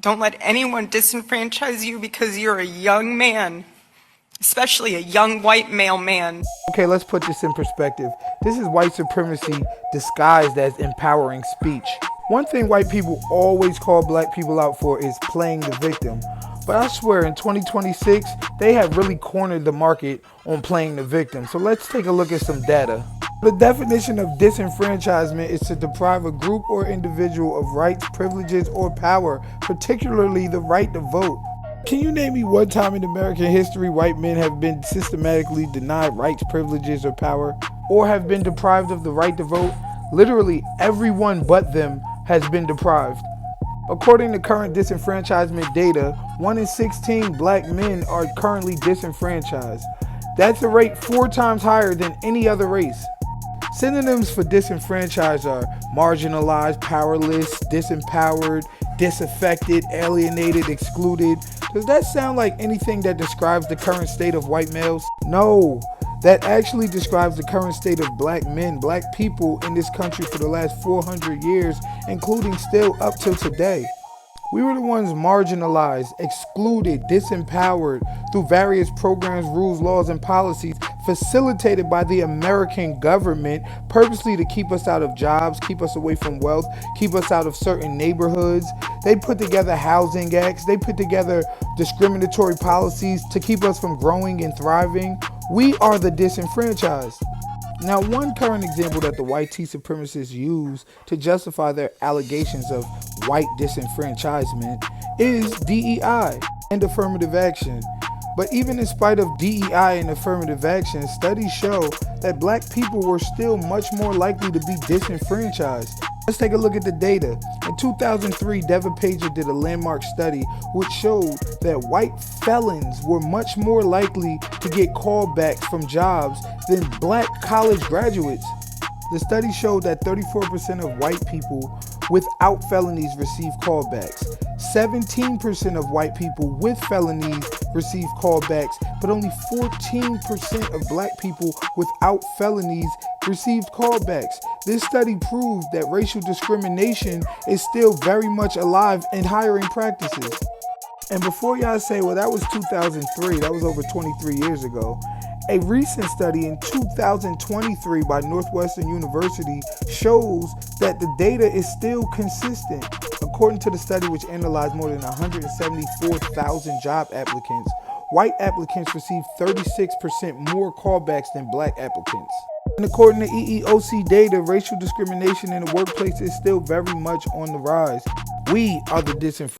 Don't let anyone disenfranchise you because you're a young man, especially a young white male man. Okay, let's put this in perspective. This is white supremacy disguised as empowering speech. One thing white people always call black people out for is playing the victim. But I swear in 2026, they have really cornered the market on playing the victim. So let's take a look at some data. The definition of disenfranchisement is to deprive a group or individual of rights, privileges, or power, particularly the right to vote. Can you name me one time in American history white men have been systematically denied rights, privileges, or power, or have been deprived of the right to vote? Literally everyone but them has been deprived. According to current disenfranchisement data, 1 in 16 black men are currently disenfranchised. That's a rate 4 times higher than any other race. Synonyms for disenfranchised are marginalized, powerless, disempowered, disaffected, alienated, excluded. Does that sound like anything that describes the current state of white males? No, that actually describes the current state of black men, black people in this country for the last 400 years, including still up till today. We were the ones marginalized, excluded, disempowered through various programs, rules, laws, and policies facilitated by the American government purposely to keep us out of jobs, keep us away from wealth, keep us out of certain neighborhoods. They put together housing acts, they put together discriminatory policies to keep us from growing and thriving. We are the disenfranchised. Now, one current example that the white supremacists use to justify their allegations of white disenfranchisement is DEI and affirmative action. But even in spite of DEI and affirmative action, studies show that black people were still much more likely to be disenfranchised. Let's take a look at the data. In 2003, Devah Pager did a landmark study which showed that white felons were much more likely to get callbacks from jobs than black college graduates. The study showed that 34% of white people without felonies receive callbacks. 17% of white people with felonies receive callbacks, but only 14% of black people without felonies received callbacks. This study proved that racial discrimination is still very much alive in hiring practices. And before y'all say, well, that was 2003, that was over 23 years ago. A recent study in 2023 by Northwestern University shows that the data is still consistent. According to the study, which analyzed more than 174,000 job applicants, white applicants received 36% more callbacks than black applicants. And according to EEOC data, racial discrimination in the workplace is still very much on the rise. We are the disenfranchised.